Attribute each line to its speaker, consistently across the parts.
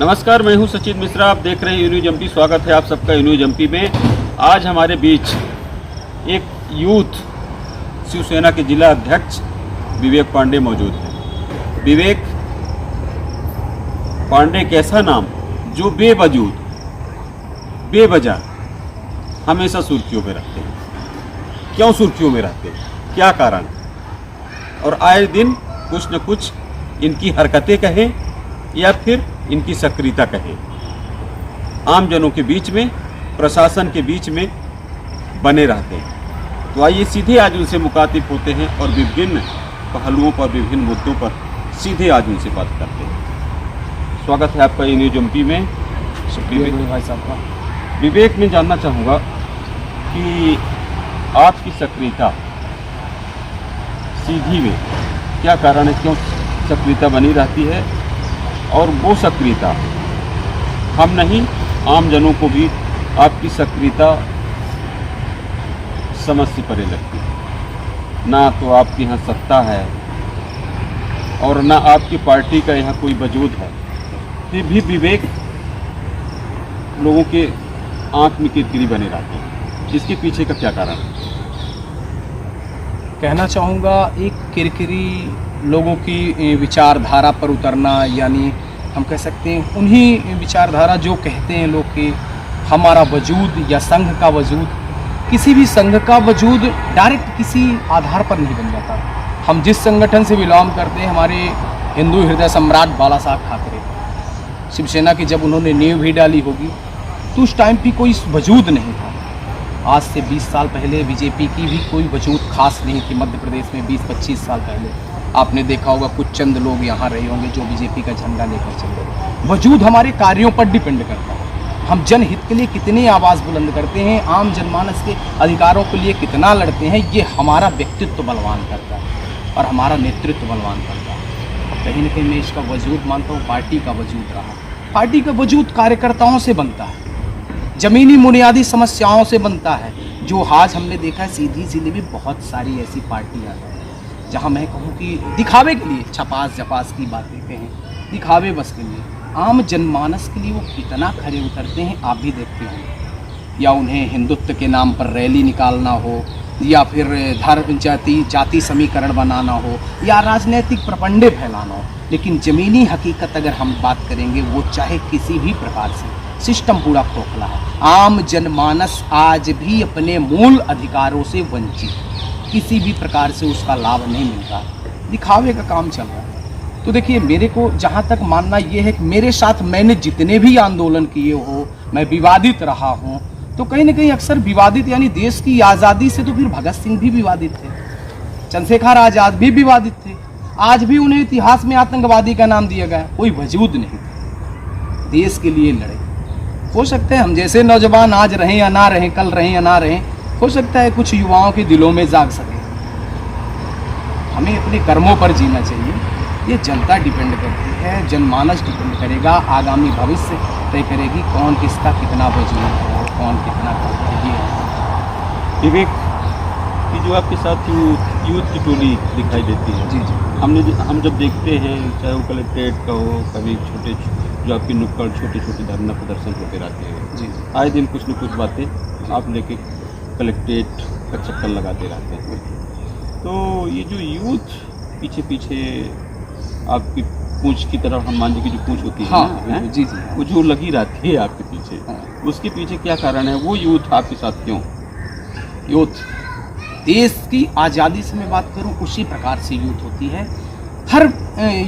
Speaker 1: नमस्कार, मैं हूं सचिन मिश्रा। आप देख रहे हैं यून्यूज एमपी। स्वागत है आप सबका यून्यूज एमपी में। आज हमारे बीच एक यूथ शिवसेना के जिला अध्यक्ष विवेक पांडे मौजूद हैं। विवेक पांडे एक ऐसा नाम जो बेवजह हमेशा सुर्खियों में रहते हैं। क्यों सुर्खियों में रहते हैं, क्या कारण, और आए दिन कुछ न कुछ इनकी हरकतें कहें या फिर इनकी सक्रियता कहें, आम जनों के बीच में, प्रशासन के बीच में बने रहते हैं। तो आइए सीधे आज उनसे मुखातिब होते हैं और विभिन्न पहलुओं पर, विभिन्न मुद्दों पर सीधे आज उनसे बात करते हैं। स्वागत है आपका यून्यूज एमपी में। शुक्रिया भाई साहब का। विवेक, मैं जानना चाहूँगा कि आपकी सक्रियता सीधी में क्या कारण है, क्यों सक्रियता बनी रहती है, और वो सक्रियता हम नहीं, आम जनों को भी आपकी सक्रियता समझ से परे लगती है। ना तो आपके यहाँ सत्ता है और ना आपकी पार्टी का यहाँ कोई वजूद है, फिर भी विवेक लोगों के आंख में किरकिरी बने रहती है। इसके पीछे का क्या कारण है?
Speaker 2: कहना चाहूँगा, एक किरकिरी लोगों की विचारधारा पर उतरना, यानी हम कह सकते हैं उन्हीं विचारधारा जो कहते हैं लोग कि हमारा वजूद या संघ का वजूद, किसी भी संघ का वजूद डायरेक्ट किसी आधार पर नहीं बन जाता। हम जिस संगठन से बिलोंग करते हैं, हमारे हिंदू हृदय सम्राट बाला साहब ठाकरे, शिवसेना की जब उन्होंने नींव भी डाली होगी तो उस टाइम भी कोई वजूद नहीं था। आज से 20 साल पहले बीजेपी की भी कोई वजूद खास नहीं थी। मध्य प्रदेश में 20-25 साल पहले आपने देखा होगा कुछ चंद लोग यहाँ रहे होंगे जो बीजेपी का झंडा लेकर चल रहे। वजूद हमारे कार्यों पर डिपेंड करता है। हम जनहित के लिए कितनी आवाज़ बुलंद करते हैं, आम जनमानस के अधिकारों के लिए कितना लड़ते हैं, ये हमारा व्यक्तित्व बलवान करता है और हमारा नेतृत्व बलवान करता है। कहीं ना कहीं मैं इसका वजूद मानता हूँ पार्टी का वजूद रहा। पार्टी का वजूद कार्यकर्ताओं से बनता है, ज़मीनी बुनियादी समस्याओं से बनता है। जो आज हमने देखा है, सीधी सीधी भी बहुत सारी ऐसी पार्टियाँ हैं जहाँ मैं कहूँ कि दिखावे के लिए छपास झपास की बातें कहें, दिखावे बस के लिए, आम जनमानस के लिए वो कितना खरे उतरते हैं आप भी देखते हैं। या उन्हें हिंदुत्व के नाम पर रैली निकालना हो, या फिर धर्म जाति समीकरण बनाना हो, या राजनीतिक प्रपंडे फैलाना हो, लेकिन ज़मीनी हकीकत अगर हम बात करेंगे, वो चाहे किसी भी प्रकार से सिस्टम पूरा खोखला है। आम जनमानस आज भी अपने मूल अधिकारों से वंचित, किसी भी प्रकार से उसका लाभ नहीं मिल रहा, दिखावे का काम चल रहा है। तो देखिए, मेरे को जहाँ तक मानना ये है कि मेरे साथ मैंने जितने भी आंदोलन किए हो, मैं विवादित रहा हूँ, तो कहीं ना कहीं अक्सर विवादित, यानी देश की आज़ादी से तो फिर भगत सिंह भी विवादित थे, चंद्रशेखर आज़ाद भी विवादित थे। आज भी उन्हें इतिहास में आतंकवादी का नाम दिया गया, कोई वजूद नहीं था, देश के लिए लड़े। हो सकता है हम जैसे नौजवान आज रहें या ना रहें, कल रहें या ना रहें, हो सकता है कुछ युवाओं के दिलों में जाग सके। हमें अपने कर्मों पर जीना चाहिए। ये जनता डिपेंड करती है, जनमानस डिपेंड करेगा, आगामी भविष्य तय करेगी कौन किसका कितना वजूद है, कौन कितना करता है।
Speaker 1: विवेक, कि जो आपके साथ यूथ की टोली दिखाई देती है,
Speaker 2: जी जी,
Speaker 1: हम जब देखते हैं, चाहे वो कलेक्ट्रेट का हो, कभी छोटे जो आपकी नुक्कड़ छोटे धरना प्रदर्शन होते रहते हैं,
Speaker 2: जी
Speaker 1: आए दिन कुछ न कुछ बातें आप लेके कलेक्ट्रेट का चक्कर लगाते रहते हैं। तो ये जो यूथ पीछे आपकी पूंछ की तरफ, हनुमान जी की जो पूंछ होती है,
Speaker 2: हाँ, जी जी,
Speaker 1: वो जो लगी रहती है आपके पीछे,
Speaker 2: हाँ।
Speaker 1: उसके पीछे क्या कारण है? वो यूथ आपके साथ क्यों?
Speaker 2: यूथ देश की आज़ादी से मैं बात करूं, उसी प्रकार से यूथ होती है। हर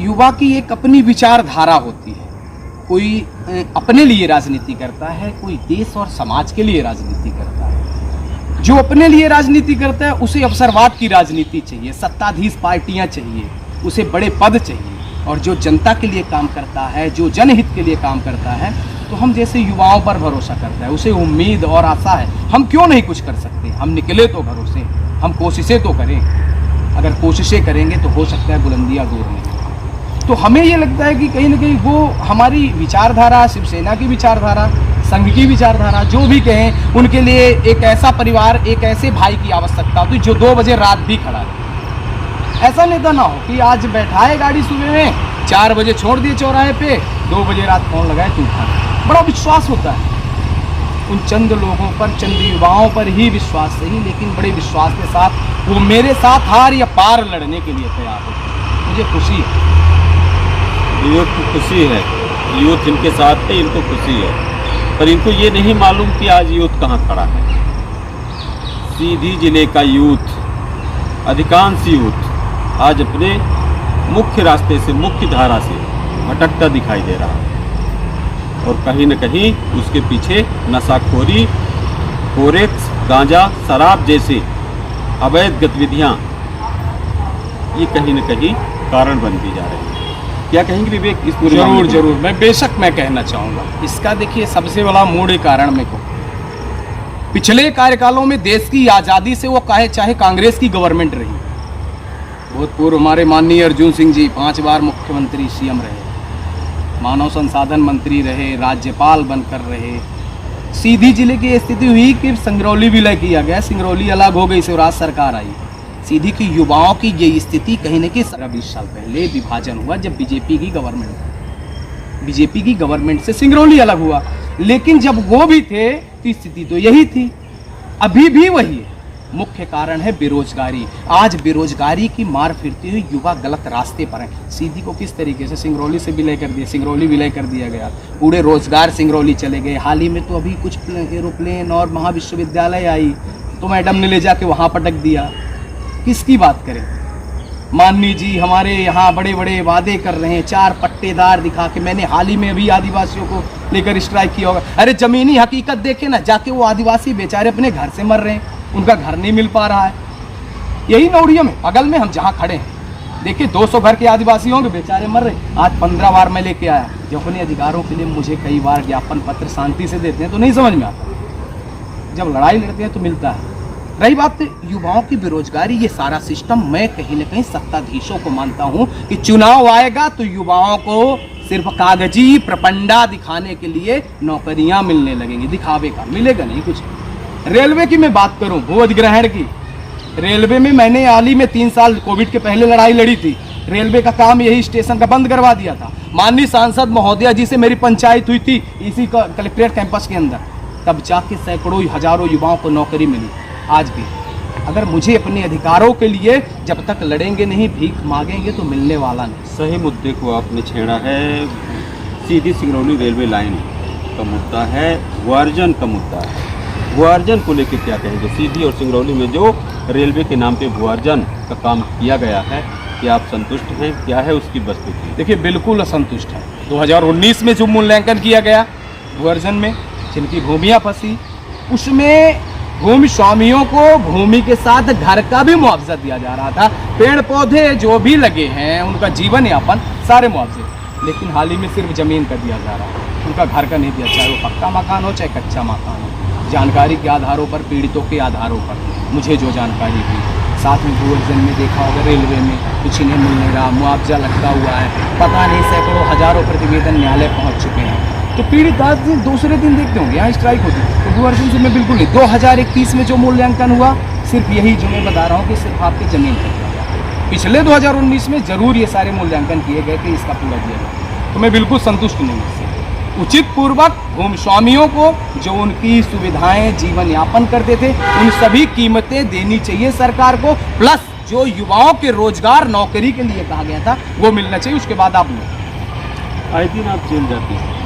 Speaker 2: युवा की एक अपनी विचारधारा होती है। कोई अपने लिए राजनीति करता है, कोई देश और समाज के लिए राजनीति करता है। जो अपने लिए राजनीति करता है उसे अवसरवाद की राजनीति चाहिए, सत्ताधीश पार्टियां चाहिए, उसे बड़े पद चाहिए। और जो जनता के लिए काम करता है, जो जनहित के लिए काम करता है, तो हम जैसे युवाओं पर भरोसा करता है, उसे उम्मीद और आशा है हम क्यों नहीं कुछ कर सकते। हम निकले तो घरों से, हम कोशिशें तो करें। अगर कोशिशें करेंगे तो हो सकता है बुलंदियां दूर नहीं। तो हमें ये लगता है कि कहीं ना कहीं वो हमारी विचारधारा, शिवसेना की विचारधारा, संघ की विचारधारा, जो भी कहें, उनके लिए एक ऐसा परिवार, एक ऐसे भाई की आवश्यकता होती जो 2 बजे रात भी खड़ा रहे। ऐसा नेता ना हो कि आज बैठाए गाड़ी सुबह में, 4 बजे छोड़ दिए चौराहे पे, 2 बजे रात फोन लगाए तू उठा। बड़ा विश्वास होता है उन चंद लोगों पर, चंद युवाओं पर ही विश्वास सही, लेकिन बड़े विश्वास के साथ वो मेरे साथ हार या पार लड़ने के लिए तैयार होते। मुझे खुशी है,
Speaker 1: यूथ को खुशी है, यूथ इनके साथ है, इनको खुशी है, पर इनको ये नहीं मालूम कि आज यूथ कहाँ खड़ा है। सीधी जिले का यूथ, अधिकांश यूथ आज अपने मुख्य रास्ते से, मुख्य धारा से भटकता दिखाई दे रहा है, और कहीं न कहीं उसके पीछे नशाखोरी, फोरेक्स, गांजा, शराब जैसे अवैध गतिविधियां ये कहीं न कहीं कारण बनती जा रही है। क्या कहेंगे विवेक इस पूरे मामले
Speaker 2: जरूर
Speaker 1: को?
Speaker 2: जरूर, मैं बेशक मैं कहना चाहूँगा इसका। देखिए, सबसे बड़ा मूल कारण मेरे को पिछले कार्यकालों में देश की आज़ादी से वो चाहे कांग्रेस की गवर्नमेंट रही, बहुत पूर्व हमारे माननीय अर्जुन सिंह जी 5 बार मुख्यमंत्री सीएम रहे, मानव संसाधन मंत्री रहे, राज्यपाल बनकर रहे। सीधी जिले की स्थिति हुई कि सिंगरौली विलय किया गया, सिंगरौली अलग हो गई, स्वराज सरकार आई। सीधी की युवाओं की ये स्थिति कहीं न कहीं 20 साल पहले विभाजन हुआ, जब बीजेपी की गवर्नमेंट से सिंगरौली अलग हुआ। लेकिन जब वो भी थे तो स्थिति तो यही थी, अभी भी वही है। मुख्य कारण है बेरोजगारी। आज बेरोजगारी की मार फिरती हुई युवा गलत रास्ते पर है। सीधी को किस तरीके से सिंगरौली से विलय कर दिया, सिंगरौली विलय कर दिया गया, पूरे रोजगार सिंगरौली चले गए। हाल ही में तो अभी कुछ एरोप्लेन और महाविश्वविद्यालय आई तो मैडम ने ले जाके वहाँ पटक दिया। किसकी बात करें? माननीय जी हमारे यहाँ बड़े बड़े वादे कर रहे हैं, 4 पट्टेदार दिखा के। मैंने हाल ही में भी आदिवासियों को लेकर स्ट्राइक किया होगा। अरे जमीनी हकीकत देखे ना, जाके वो आदिवासी बेचारे अपने घर से मर रहे हैं, उनका घर नहीं मिल पा रहा है। यही नौड़िया में, बगल में हम जहाँ खड़े हैं, देखिए 200 घर के आदिवासी होंगे, बेचारे मर रहे। आज 15 बार मैं लेके आया, जो अपने अधिकारों के लिए मुझे कई बार ज्ञापन पत्र शांति से देते हैं तो नहीं समझ में आता, जब लड़ाई लड़ते हैं तो मिलता है। रही बात युवाओं की बेरोजगारी, ये सारा सिस्टम मैं कहीं ना कहीं सत्ताधीशों को मानता हूं कि चुनाव आएगा तो युवाओं को सिर्फ कागजी प्रपंडा दिखाने के लिए नौकरियां मिलने लगेंगी, दिखावे का मिलेगा नहीं कुछ। रेलवे की मैं बात करूं, भू अधिग्रहण की, रेलवे में मैंने हाल ही में 3 साल कोविड के पहले लड़ाई लड़ी थी। रेलवे का काम यही स्टेशन का बंद करवा दिया था। माननीय सांसद महोदया जी से मेरी पंचायत हुई थी इसी कलेक्ट्रेट कैंपस के अंदर, तब जाके सैकड़ों हजारों युवाओं को नौकरी मिली। आज भी अगर मुझे अपने अधिकारों के लिए जब तक लड़ेंगे नहीं, भीख मांगेंगे तो मिलने वाला नहीं।
Speaker 1: सही मुद्दे को आपने छेड़ा है। सीधी सिंगरौली रेलवे लाइन का मुद्दा है, भूअर्जन का मुद्दा है। भूअर्जन को लेकर क्या कहेंगे? सीधी और सिंगरौली में जो रेलवे के नाम पे भूअर्जन का काम किया गया है, क्या आप संतुष्ट हैं? क्या है उसकी वस्तुस्थिति?
Speaker 2: देखिए, बिल्कुल असंतुष्ट है। 2019 में जो मूल्यांकन किया गया भूअर्जन में, जिनकी भूमियाँ फंसी, उसमें भूमि स्वामियों को भूमि के साथ घर का भी मुआवजा दिया जा रहा था। पेड़ पौधे जो भी लगे हैं, उनका जीवन यापन सारे मुआवजे, लेकिन हाल ही में सिर्फ जमीन का दिया जा रहा है, उनका घर का नहीं दिया, चाहे वो पक्का मकान हो चाहे कच्चा मकान हो। जानकारी के आधारों पर, पीड़ितों के आधारों पर मुझे जो जानकारी हुई, साथ में भूअर्जन में देखा होगा रेलवे में कुछ इन्हें मिल नहीं रहा, मुआवजा लगता हुआ है, पता नहीं सैकड़ों हजारों प्रतिवेदन न्यायालय पहुँच चुके हैं। तो पीड़ित आज दूसरे दिन देखते होंगे यहाँ स्ट्राइक होती है। तो भूअर्जन से मैं बिल्कुल नहीं। 2021 में जो मूल्यांकन हुआ, सिर्फ यही जो मैं बता रहा हूँ कि सिर्फ आपकी ज़मीन पर किया गया। पिछले 2019 में जरूर ये सारे मूल्यांकन किए गए कि इसका पूरा किया गया, तो मैं बिल्कुल संतुष्ट नहीं इससे। उचित पूर्वक भूमि स्वामियों को जो उनकी सुविधाएं जीवन यापन करते थे, उन सभी कीमतें देनी चाहिए सरकार को, प्लस जो युवाओं के रोजगार नौकरी के लिए कहा गया था वो मिलना चाहिए। उसके बाद आप लोग
Speaker 1: आए दिन आप जेल जाते हैं,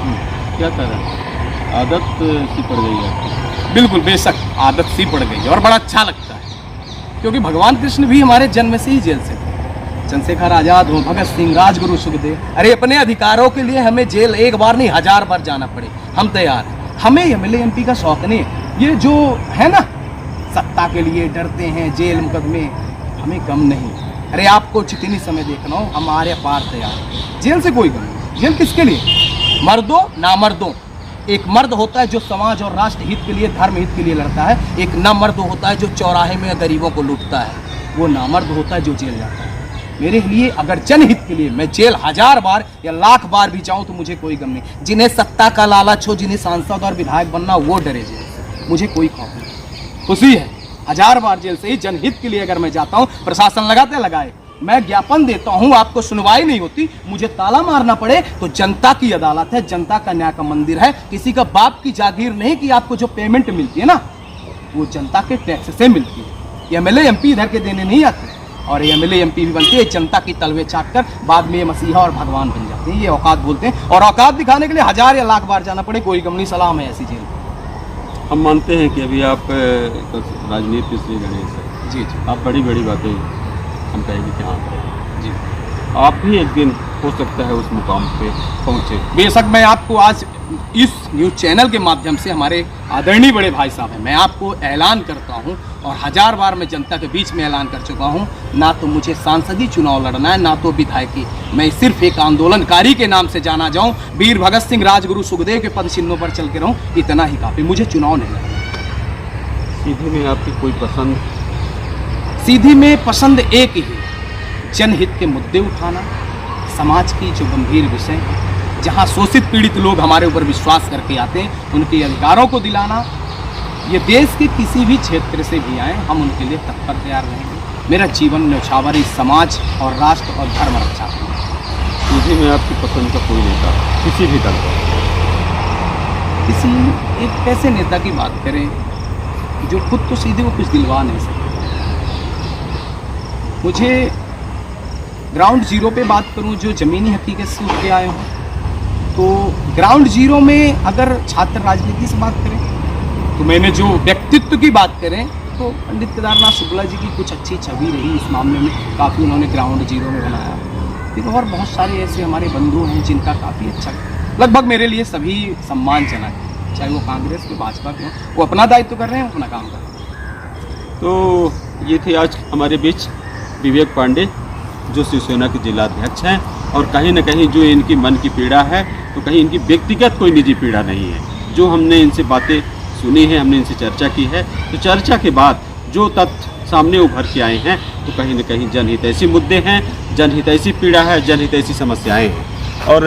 Speaker 1: क्या कारण? आदत सी पड़ गई है?
Speaker 2: बिल्कुल बेशक आदत सी पड़ गई है, और बड़ा अच्छा लगता है क्योंकि भगवान कृष्ण भी हमारे जन्म से ही जेल से थे। चंद्रशेखर आजाद हो, भगत सिंह, राजगुरु सुखदेव, अरे अपने अधिकारों के लिए हमें जेल एक बार नहीं 1000 बार जाना पड़े, हम तैयार हैं। हमें एमएलए एमपी का शौक नहीं है। ये जो है ना सत्ता के लिए डरते हैं, जेल मुकदमे, हमें गम नहीं। अरे आपको जितनी समय देखना हो, हमारे पार तैयार है। जेल से कोई गम नहीं। जेल किसके लिए? मर्दों नामर्दों। एक मर्द होता है जो समाज और राष्ट्र हित के लिए, धर्म हित के लिए लड़ता है। एक नामर्द होता है जो चौराहे में गरीबों को लूटता है। वो नामर्द होता है जो जेल जाता है। मेरे लिए अगर जनहित के लिए मैं जेल 1000 बार या लाख बार भी जाऊं तो मुझे कोई गम नहीं। जिन्हें सत्ता का लालच हो, जिन्हें सांसद और विधायक बनना, वो डरे जेल से, मुझे कोई खौफ नहीं। खुशी है 1000 बार जेल से ही जनहित के लिए अगर मैं जाता हूं, प्रशासन लगाते लगाए, मैं ज्ञापन देता हूं, आपको सुनवाई नहीं होती, मुझे ताला मारना पड़े, तो जनता की अदालत है, जनता का न्याय का मंदिर है। किसी का बाप की जागीर नहीं कि आपको जो पेमेंट मिलती है ना, वो जनता के टैक्स से मिलती है। एमएलए एमपी इधर के देने नहीं आते, और एमएलए एमपी भी बनते हैं जनता की तलवे चाट कर, बाद में ये मसीहा और भगवान बन जाते हैं। ये औकात बोलते हैं, और औकात दिखाने के लिए 1000 या लाख बार जाना पड़े, कोई गम नहीं, सलाम है ऐसी जेल।
Speaker 1: हम मानते हैं कि अभी आप राजनीति से गणेश हैं।
Speaker 2: जी जी
Speaker 1: आप बड़ी बड़ी बातें हम कहेंगे कि हाँ करें।
Speaker 2: जी,
Speaker 1: आप भी एक दिन हो सकता है उस मुकाम पे पहुँचे।
Speaker 2: बेशक मैं आपको आज इस न्यूज़ चैनल के माध्यम से, हमारे आदरणीय बड़े भाई साहब हैं, मैं आपको ऐलान करता हूं, और 1000 बार मैं जनता के बीच में ऐलान कर चुका हूं, ना तो मुझे सांसदीय चुनाव लड़ना है, ना तो विधायकी। मैं सिर्फ एक आंदोलनकारी के नाम से जाना जाऊं, वीर भगत सिंह, राजगुरु सुखदेव के पद चिन्हों पर चल के रहूं, इतना ही काफ़ी, मुझे चुनाव नहीं लड़ना।
Speaker 1: सीधे में आपकी कोई पसंद?
Speaker 2: सीधी में पसंद एक ही, जनहित के मुद्दे उठाना, समाज की जो गंभीर विषय है, जहाँ शोषित पीड़ित लोग हमारे ऊपर विश्वास करके आते हैं, उनके अधिकारों को दिलाना। ये देश के किसी भी क्षेत्र से भी आए, हम उनके लिए तत्पर तैयार रहेंगे। मेरा जीवन न्यौछावर इस समाज और राष्ट्र और धर्म रक्षा है।
Speaker 1: सीधे में आपकी पसंद का कोई नेता किसी भी दल का?
Speaker 2: किसी एक ऐसे नेता की बात करें जो खुद तो सीधे वो कुछ दिलवा नहीं सकते। मुझे ग्राउंड जीरो पे बात करूं, जो ज़मीनी हकीकत से उठ के आए हों, तो ग्राउंड जीरो में अगर छात्र राजनीति से बात करें, तो मैंने जो व्यक्तित्व की बात करें, तो पंडित केदारनाथ शुक्ला जी की कुछ अच्छी छवि रही इस मामले में, काफ़ी उन्होंने ग्राउंड जीरो में बनाया। फिर और बहुत सारे ऐसे हमारे बंधु हैं जिनका काफ़ी अच्छा, लगभग मेरे लिए सभी सम्मानजनक है, चाहे वो कांग्रेस के, भाजपा के हों, वो अपना दायित्व कर रहे हैं, अपना काम कर रहे हैं।
Speaker 1: तो ये थे आज हमारे बीच विवेक पांडे, जो शिवसेना के जिलाध्यक्ष हैं, और कहीं न कहीं जो इनकी मन की पीड़ा है, तो कहीं इनकी व्यक्तिगत कोई निजी पीड़ा नहीं है। जो हमने इनसे बातें सुनी है, हमने इनसे चर्चा की है, तो चर्चा के बाद जो तथ्य सामने उभर के आए हैं, तो कहीं न कहीं जनहितैषी मुद्दे हैं, जनहितैषी पीड़ा है, जनहितैषी समस्याएं हैं। और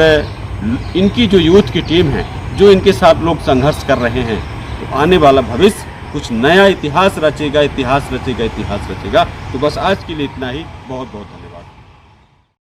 Speaker 1: इनकी जो यूथ की टीम है, जो इनके साथ लोग संघर्ष कर रहे हैं, तो आने वाला भविष्य कुछ नया इतिहास रचेगा, इतिहास रचेगा, इतिहास रचेगा। तो बस आज के लिए इतना ही। बहुत बहुत धन्यवाद।